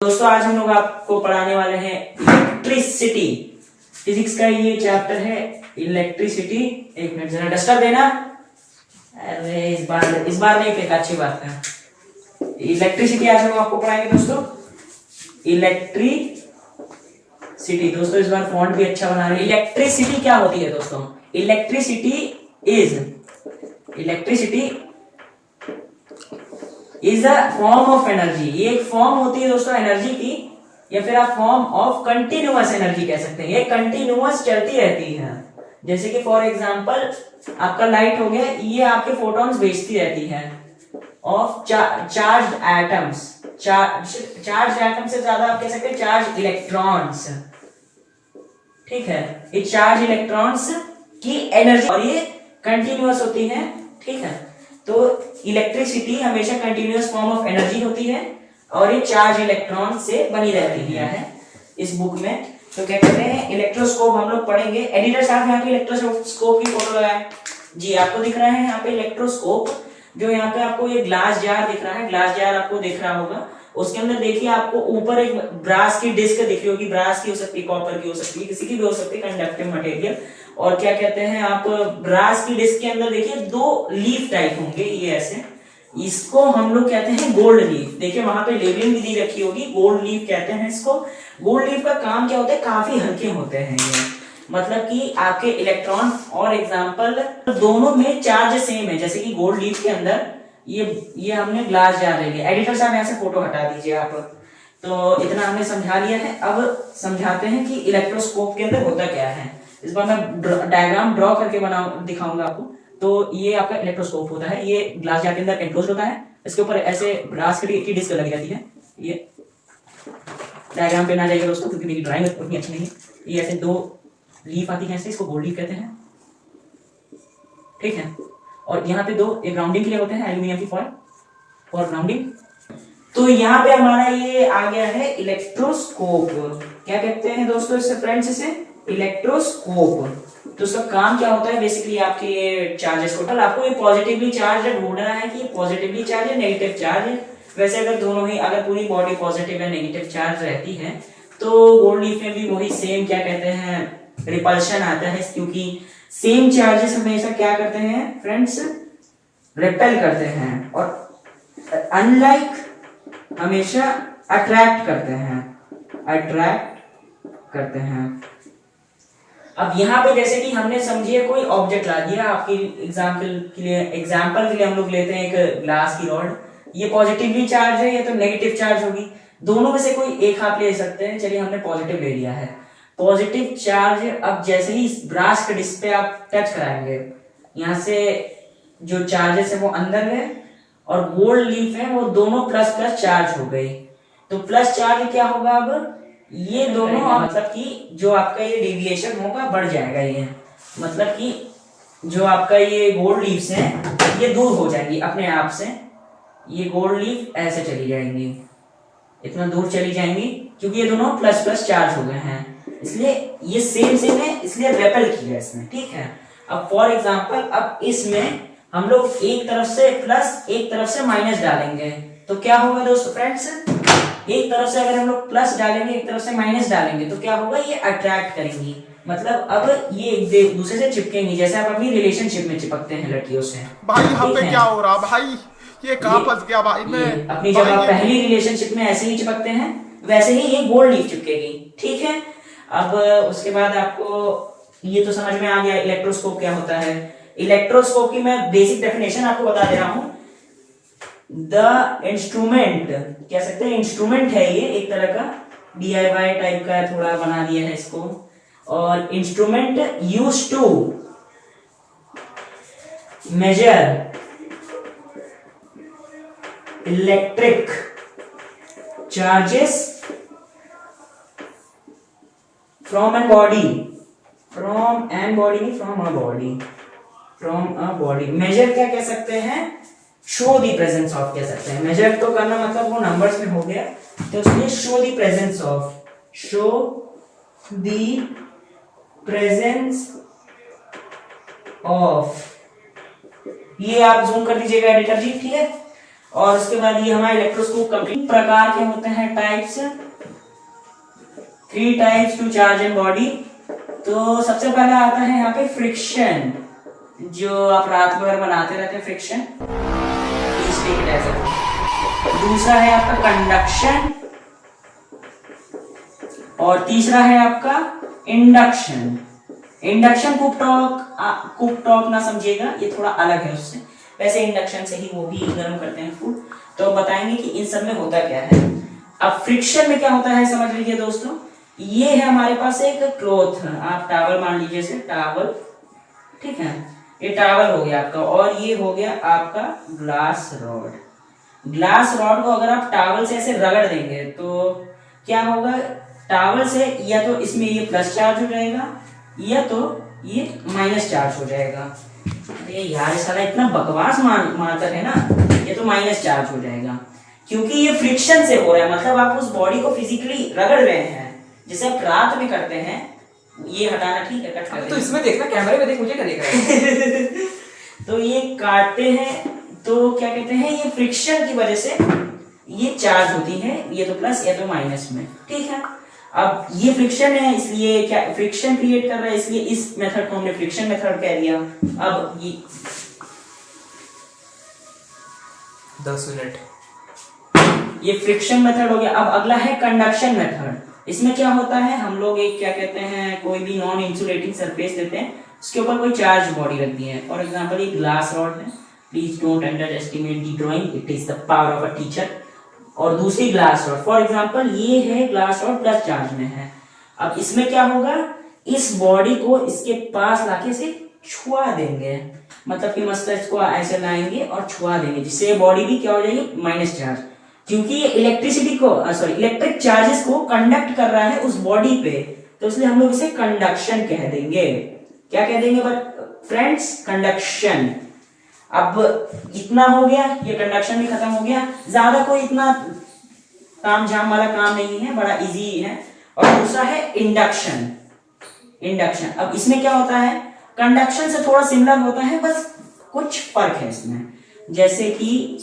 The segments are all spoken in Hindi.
दोस्तों आज हम लोग आपको पढ़ाने वाले हैं इलेक्ट्रिसिटी। फिजिक्स का ये चैप्टर है इलेक्ट्रिसिटी। एक मिनट जरा डस्टर देना। अरे इस बार नहीं फेंका, अच्छी बात है। इलेक्ट्रिसिटी आज हम आपको पढ़ाएंगे दोस्तों, इलेक्ट्रिसिटी। दोस्तों इस बार फॉन्ट भी अच्छा बना रहे हैं। इलेक्ट्रिसिटी क्या होती है दोस्तों? Electricity is a form of energy. ये एक फॉर्म होती है दोस्तों एनर्जी की, या फिर आप फॉर्म ऑफ कंटिन्यूअस एनर्जी कह सकते हैं। ये कंटिन्यूअस चलती रहती है। जैसे कि फॉर एग्जांपल आपका लाइट हो गया, ये आपके फोटॉन्स भेजती रहती है of charged atoms. Charge atom से ज्यादा आप कह सकते हैं चार्ज इलेक्ट्रॉन्स। ठीक है, ये चार्ज इलेक्ट्रॉन्स की एनर्जी और ये कंटिन्यूअस होती है। ठीक है, तो इलेक्ट्रिसिटी हमेशा कंटिन्यूअस फॉर्म ऑफ एनर्जी होती है और ये चार्ज इलेक्ट्रॉन से बनी रहती है इस बुक में। तो क्या कहते हैं, इलेक्ट्रोस्कोप हम लोग पढ़ेंगे। एडिटर साहब यहाँ पे इलेक्ट्रोस्कोप की फोटो लगाए जी, आपको दिख रहा है यहाँ पे इलेक्ट्रोस्कोप। जो यहाँ पे आपको ये ग्लास जार दिख रहा है, ग्लास जार आपको दिख रहा होगा। उसके अंदर देखिए आपको ऊपर एक ब्रास की डिस्क दिख रही होगी। ब्रास की हो सकती है, कॉपर की हो सकती है, किसी की भी हो सकती है, कंडक्टिव मटेरियल। और क्या कहते हैं, आप ब्रास की डिस्क के अंदर देखिए दो लीफ टाइप होंगे, ये ऐसे। इसको हम लोग कहते हैं गोल्ड लीफ। देखिए वहां पे लेबलिंग भी दी रखी होगी, गोल्ड लीफ कहते हैं इसको। गोल्ड लीफ का काम क्या होता है, काफी हल्के होते हैं ये। मतलब कि आपके इलेक्ट्रॉन और एग्जाम्पल दोनों में चार्ज सेम है। जैसे कि गोल्ड लीफ के अंदर ये हमने ग्लास जार ले लिया। एडिटर साहब यहाँ से फोटो हटा दीजिए आप। तो इतना हमने समझा लिया है। अब समझाते हैं कि इलेक्ट्रोस्कोप के अंदर होता क्या है। इस बार मैं डायग्राम ड्रॉ करके दिखाऊंगा आपको। तो ये आपका इलेक्ट्रोस्कोप होता है। ये ग्लास जार के अंदर एनक्लोज होता है। इसके ऊपर ऐसे ग्लास की डिस्क लगी रहती है। ये डायग्राम पे ना जाइए दोस्तों, क्योंकि मेरी ड्राइंग उतनी अच्छी नहीं है। ये ऐसे दो लीफ आती है, ऐसे इसको गोल्ड लीफ कहते हैं। ठीक है, और यहाँ पे दो एक ग्राउंडिंग के लिए होते हैं, एल्यूमिनियम की फॉइल फॉर ग्राउंडिंग। तो यहाँ पे हमारा ये आ गया है इलेक्ट्रोस्कोप। क्या कहते हैं दोस्तों इससे फ्रेंड्स, इसे इलेक्ट्रोस्कोप। तो उसका काम क्या होता है, बेसिकली आपके ये चार्जेस को, आपको ये पॉजिटिवली चार्ज ढूंढना है कि पॉजिटिवली चार्ज है नेगेटिव चार्ज है। वैसे अगर दोनों ही, अगर पूरी बॉडी पॉजिटिव या नेगेटिव चार्ज रहती है तो गोल्ड लीफ में भी वही सेम क्या कहते हैं रिपल्शन आता है, क्योंकि सेम चार्जेस हमेशा क्या करते हैं फ्रेंड्स, रिपेल करते हैं, और अनलाइक हमेशा अट्रैक्ट करते हैं। अब यहाँ पे जैसे कि हमने समझिए कोई ऑब्जेक्ट ला दिया आपकी एग्जाम्पल के लिए हम लोग लेते हैं एक ग्लास की रॉड। ये पॉजिटिवली चार्ज है, ये तो नेगेटिव चार्ज होगी। दोनों में से कोई एक आप ले सकते हैं। चलिए हमने पॉजिटिव ले लिया है, पॉजिटिव चार्ज। अब जैसे ही ब्रास के डिस्क पे आप टच कराएंगे, यहाँ से जो चार्जेस है वो अंदर है और गोल्ड लीफ है वो दोनों प्लस प्लस चार्ज हो गई। तो प्लस चार्ज क्या होगा, अब ये दोनों मतलब कि जो आपका ये डेविएशन होगा बढ़ जाएगा। ये मतलब कि जो आपका ये गोल्ड लीव्स हैं ये दूर हो जाएंगी अपने आप से। ये गोल्ड लीफ ऐसे चली जाएंगी, इतना दूर चली जाएंगी, क्योंकि ये दोनों प्लस प्लस चार्ज हो गए हैं। इसलिए ये सेम है, इसलिए रेपेल किया इसमें। ठीक है, अब फॉर एग्जांपल अब इसमें हम लोग एक तरफ से प्लस एक तरफ से माइनस डालेंगे तो क्या होगा दोस्तों फ्रेंड्स, एक तरफ से अगर हम लोग प्लस डालेंगे एक तरफ से माइनस डालेंगे तो क्या होगा, ये अट्रैक्ट करेंगी। मतलब अब ये एक दूसरे से चिपकेंगी, जैसे आप अपनी रिलेशनशिप में चिपकते हैं लड़कियों से। भाई यहाँ पे क्या हो रहा भाई, ये कहाँ फंस गया भाई मैं। अपनी जब आप पहली रिलेशनशिप में ऐसे ही चिपकते हैं वैसे ही ये गोल्ड लीफ चिपकेगी। ठीक है, अब उसके बाद आपको ये तो समझ में आ गया इलेक्ट्रोस्कोप क्या होता है। इलेक्ट्रोस्कोप की मैं बेसिक डेफिनेशन आपको बता दे रहा हूं। द इंस्ट्रूमेंट कह सकते हैं, इंस्ट्रूमेंट है ये एक तरह का, DIY टाइप का थोड़ा बना दिया है इसको। और instrument used to measure electric charges from a body. Measure क्या कह सकते हैं, शो द प्रेजेंस ऑफ कह सकते हैं। मेजर तो करना मतलब वो नंबर्स में हो गया, तो उसमें शो द प्रेजेंस ऑफ। ये आप जूम कर दीजिएगा एडिटर जी, ठीक है। और उसके बाद ये हमारा इलेक्ट्रोस्कोप कंप्लीट प्रकार के होते हैं types, 3 types to charge and body. तो सबसे पहले आता है यहाँ पे फ्रिक्शन, जो आप रात भर बनाते रहते हैं फ्रिक्शन, दूसरा है आपका कंडक्शन, और तीसरा है आपका इंडक्शन। इंडक्शन कुकटॉक ना समझिएगा, ये थोड़ा अलग है उससे, वैसे इंडक्शन से ही वो भी गर्म करते हैं फूड। तो बताएंगे कि इन सब में होता क्या है। अब फ्रिक्शन में क्या होता है समझ लीजिए दोस्तों, ये है हमारे पास एक क्लॉथ, आप टॉवल मान लीजिए इसे टॉवल, ठीक है, ये टॉवल हो गया आपका, और ये हो गया आपका ग्लास रॉड। ग्लास रॉड को अगर आप टॉवल से ऐसे रगड़ देंगे तो क्या होगा, टॉवल से या तो इसमें ये प्लस चार्ज हो जाएगा या तो ये माइनस चार्ज हो जाएगा। अरे यार साला इतना बकवास मारकर है ना, ये तो माइनस चार्ज हो जाएगा क्योंकि ये फ्रिक्शन से हो रहा है, मतलब आप उस बॉडी को फिजिकली रगड़ रहे हैं, जैसे आप रात में करते हैं। ये हटाना ठीक है, कट कर तो इसमें देखना, कैमरे में देख, मुझे क्या देख रहा है। तो ये काटते हैं तो क्या कहते हैं, ये फ्रिक्शन की वजह से ये चार्ज होती है, ये तो प्लस या तो माइनस में, ठीक है। अब ये फ्रिक्शन है इसलिए क्या फ्रिक्शन क्रिएट कर रहा है, इसलिए इस मेथड को हमने फ्रिक्शन मेथड कह दिया। अब ये 10 मिनट ये फ्रिक्शन मेथड हो गया। अब अगला है कंडक्शन मेथड। इसमें क्या होता है, हम लोग एक क्या कहते हैं, कोई भी नॉन इंसुलेटिंग सरफेस लेते हैं, उसके ऊपर कोई चार्ज बॉडी रखती है। फॉर एग्जांपल ये ग्लास रॉड है, please don't under estimate the drawing, it is the power of a teacher. और दूसरी ग्लास रॉड, फॉर एग्जांपल ये है ग्लास रॉड प्लस चार्ज में है। अब इसमें क्या होगा, इस बॉडी को इसके पास लाके से छुआ देंगे, मतलब कि मस्तिष्क को ऐसे लाएंगे और छुआ देंगे, जिससे बॉडी भी क्या हो जाएगी, माइनस चार्ज, क्योंकि ये इलेक्ट्रिसिटी को इलेक्ट्रिक चार्जेस को कंडक्ट कर रहा है उस बॉडी पे, तो इसलिए हम लोग इसे कंडक्शन कह देंगे। क्या कह देंगे फ्रेंड्स, कंडक्शन। अब इतना हो गया, ये कंडक्शन भी खत्म हो गया, ज्यादा कोई इतना काम झाम वाला काम नहीं है, बड़ा इजी है। और दूसरा है इंडक्शन। इंडक्शन, अब इसमें क्या होता है, कंडक्शन से थोड़ा सिमिलर होता है, बस कुछ फर्क है इसमें। जैसे कि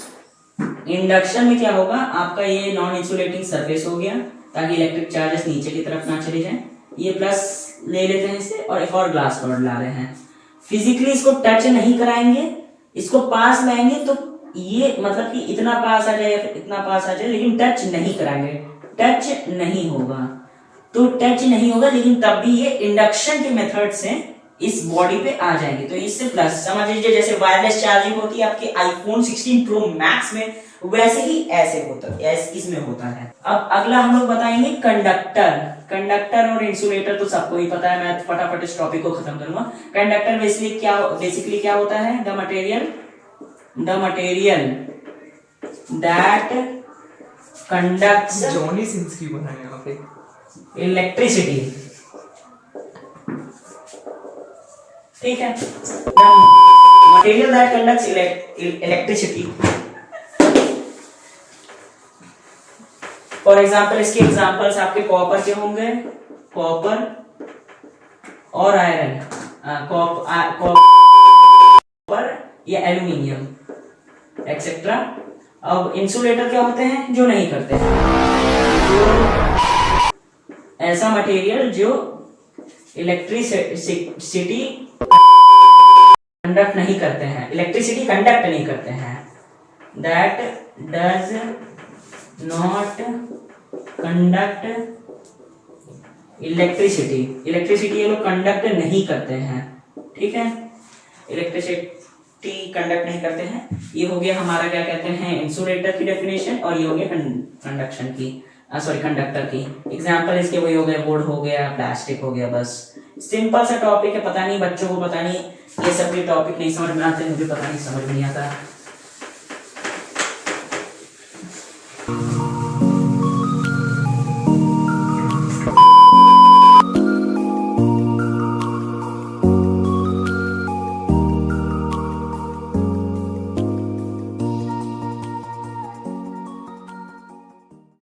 इंडक्शन में क्या होगा, आपका ये नॉन इंसुलेटिंग सरफेस हो गया ताकि इलेक्ट्रिक चार्जेस नीचे की तरफ ना चले जाएं, ये प्लस ले लेते हैं इसे, और एक और ग्लास रॉड ला रहे हैं, फिजिकली इसको टच नहीं कराएंगे, इसको पास लाएंगे तो ये मतलब कि इतना पास आ जाए या फिर इतना पास आ जाए, लेकिन टच नहीं कराएंगे, टच नहीं होगा, तो टच नहीं होगा, लेकिन तब भी ये इंडक्शन के मेथड से इस बॉडी पे आ जाएंगे। तो इससे प्लस समझ लीजिए, जैसे वायरलेस चार्जिंग होती है आपके आईफोन 16 प्रो मैक्स में, वैसे ही ऐसे होता है, इसमें होता है। अब अगला हम लोग बताएंगे कंडक्टर। कंडक्टर और इंसुलेटर तो सबको ही पता है, मैं फटाफट इस टॉपिक को खत्म करूंगा। कंडक्टर बेसिकली क्या होता है, the material that conducts Johnny Sins की बना है यहाँ पे इलेक्ट्रिसिटी, ठीक है, material that conducts electricity. For example, इसके एग्जाम्पल्स आपके कॉपर के होंगे, कॉपर और आयरन, कॉपर या एल्यूमिनियम एक्सेट्रा। अब इंसुलेटर क्या होते हैं, जो नहीं करते हैं, जो ऐसा मटेरियल जो इलेक्ट्रिसिटी कंडक्ट नहीं करते हैं, इलेक्ट्रिसिटी कंडक्ट नहीं करते हैं, that does not conduct electricity. Electricity ये लोग कंडक्ट नहीं करते हैं, ठीक है, इलेक्ट्रिसिटी कंडक्ट नहीं करते हैं। ये हो गया हमारा क्या कहते हैं, इंसुलेटर की डेफिनेशन, और ये हो गया कंडक्शन की, कंडक्टर की। एग्जाम्पल इसके वही हो गए, वुड हो गया, प्लास्टिक हो गया, बस सिंपल सा टॉपिक है। पता नहीं बच्चों को, पता नहीं ये सब भी टॉपिक नहीं समझ में आते, मुझे पता नहीं समझ नहीं आता।